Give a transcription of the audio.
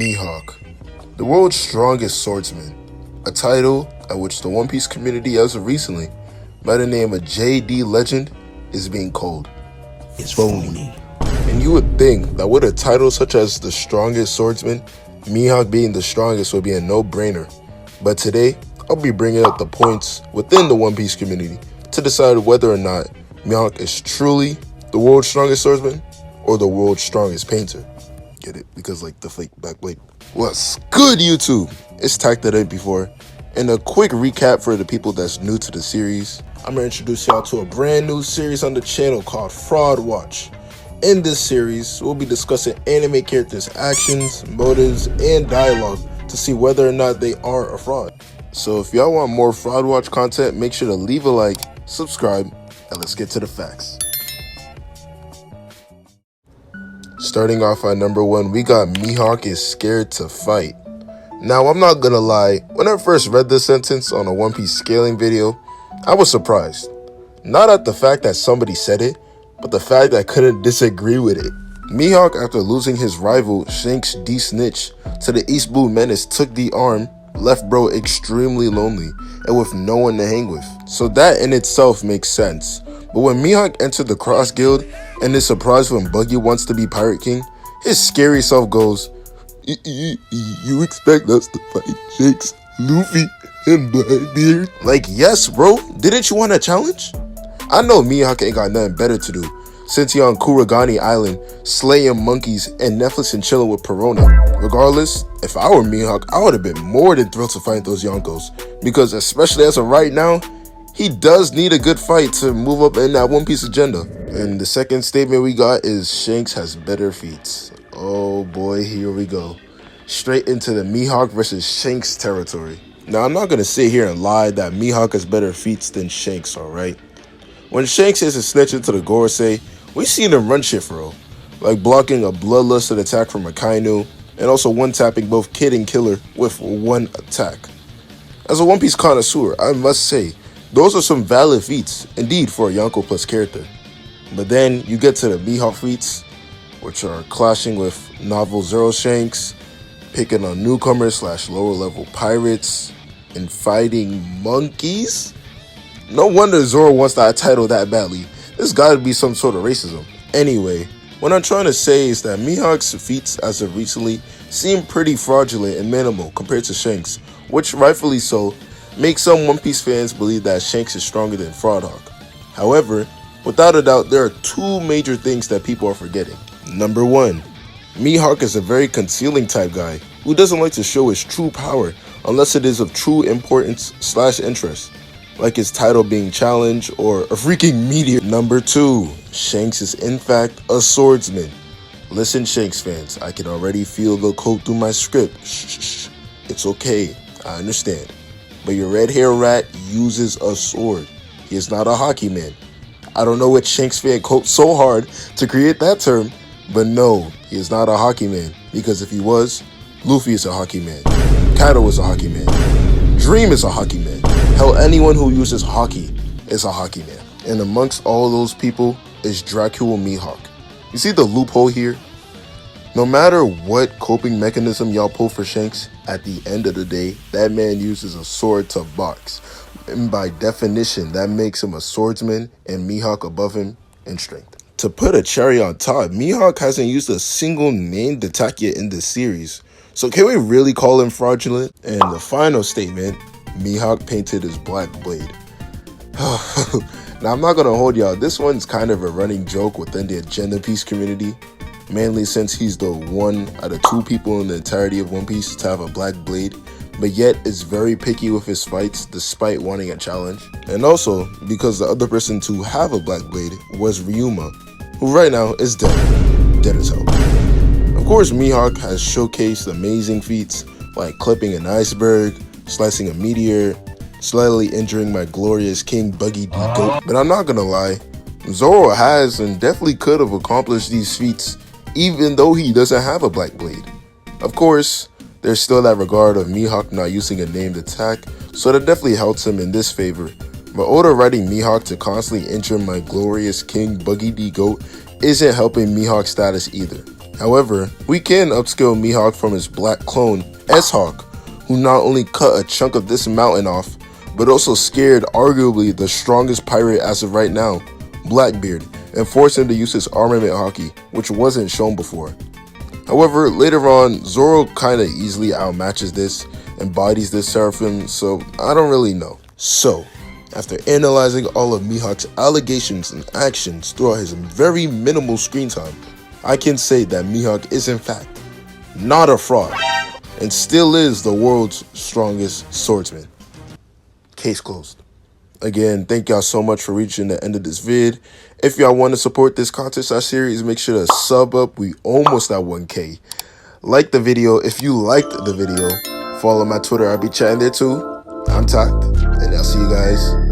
Mihawk, the world's strongest swordsman, a title at which the One Piece community as of recently, by the name of JD Legend, is being called It's phony. And you would think that with a title such as the strongest swordsman, Mihawk being the strongest would be a no-brainer. But today, I'll be bringing up the points within the One Piece community to decide whether or not Mihawk is truly the world's strongest swordsman or the world's strongest painter. Get it? Because like the fake backblade. What's good, YouTube? It's Takt.mp4 and a quick recap for the people that's new to the series. I'm gonna introduce y'all to a brand new series on the channel called Fraudwatch. In this series, we'll be discussing anime characters' actions, motives, and dialogue to see whether or not they are a fraud. So if y'all want more Fraudwatch content, make sure to leave a like, subscribe, and let's get to the facts. Starting off at number 1, we got Mihawk is scared to fight. Now, I'm not gonna lie, when I first read this sentence on a One Piece scaling video, I was surprised. Not at the fact that somebody said it, but the fact that I couldn't disagree with it. Mihawk, after losing his rival Shinx D-Snitch to the East Blue Menace, took the arm, left bro extremely lonely and with no one to hang with. So that in itself makes sense. But when Mihawk entered the Cross Guild and is surprised when Buggy wants to be Pirate King, his scary self goes, You expect us to fight Shinx, Luffy, and Blackbeard? Like, yes bro, didn't you want a challenge? I know Mihawk ain't got nothing better to do since he on Kurogane Island slaying monkeys and Netflix and chilling with Perona. Regardless, if I were Mihawk, I would have been more than thrilled to fight those Yonkos, because especially as of right now, he does need a good fight to move up in that One Piece agenda. And the second statement we got is Shinx has better feats. Oh boy, here we go. Straight into the Mihawk versus Shinx territory. Now, I'm not going to sit here and lie that Mihawk has better feats than Shinx, alright? When Shinx is a snitch into the Gorosei, we seen him run shit for real, like blocking a bloodlusted attack from a Kainu, and also one-tapping both Kid and Killer with one attack. As a One Piece connoisseur, I must say, those are some valid feats, indeed, for a Yonko Plus character. But then you get to the Mihawk feats, which are clashing with Novel Zero Shanks, picking on newcomers / lower level pirates, and fighting monkeys? No wonder Zoro wants that title that badly. There's gotta be some sort of racism. Anyway, what I'm trying to say is that Mihawk's feats as of recently seem pretty fraudulent and minimal compared to Shanks, which rightfully so makes some One Piece fans believe that Shanks is stronger than Fraudhawk. However, without a doubt, there are two major things that people are forgetting. Number 1, Mihawk is a very concealing type guy who doesn't like to show his true power unless it is of true importance / interest, like his title being challenged or a freaking meteor. Number 2, Shanks is in fact a swordsman. Listen, Shanks fans, I can already feel the code through my script. Shh. It's okay, I understand. But your red hair rat uses a sword. He is not a hockey man. I don't know what Shanks fan coped so hard to create that term, but no, he is not a hockey man, because if he was, Luffy is a hockey man, Kaido is a hockey man, Dream is a hockey man. Hell, anyone who uses hockey is a hockey man. And amongst all those people is Dracula Mihawk. You see the loophole here? No matter what coping mechanism y'all pull for Shanks, at the end of the day, that man uses a sword to box. And by definition, that makes him a swordsman and Mihawk above him in strength. To put a cherry on top, Mihawk hasn't used a single named attack yet in this series. So can we really call him fraudulent? And the final statement, Mihawk painted his black blade. Now, I'm not going to hold y'all. This one's kind of a running joke within the Agenda Piece community, mainly since he's the one out of 2 people in the entirety of One Piece to have a black blade, but yet is very picky with his fights despite wanting a challenge. And also because the other person to have a black blade was Ryuma, who right now is dead as hell. Of course, Mihawk has showcased amazing feats like clipping an iceberg, slicing a meteor, slightly injuring my glorious King Buggy D Goat. But I'm not gonna lie, Zoro has and definitely could have accomplished these feats even though he doesn't have a black blade. Of course, there's still that regard of Mihawk not using a named attack, so that definitely helps him in this favor. But Oda writing Mihawk to constantly injure my glorious King Buggy D Goat isn't helping Mihawk's status either. However, we can upscale Mihawk from his black clone, S-Hawk, who not only cut a chunk of this mountain off, but also scared arguably the strongest pirate as of right now, Blackbeard, and forced him to use his armament hockey, which wasn't shown before. However, later on, Zoro kinda easily outmatches this and bodies this Seraphim, so I don't really know. So, after analyzing all of Mihawk's allegations and actions throughout his very minimal screen time, I can say that Mihawk is in fact not a fraud, and still is the world's strongest swordsman. Case closed. Again, thank y'all so much for reaching the end of this vid. If y'all want to support this content series, make sure to sub up. We almost at 1K. Like the video if you liked the video. Follow my Twitter. I'll be chatting there too. I'm Takt, and I'll see you guys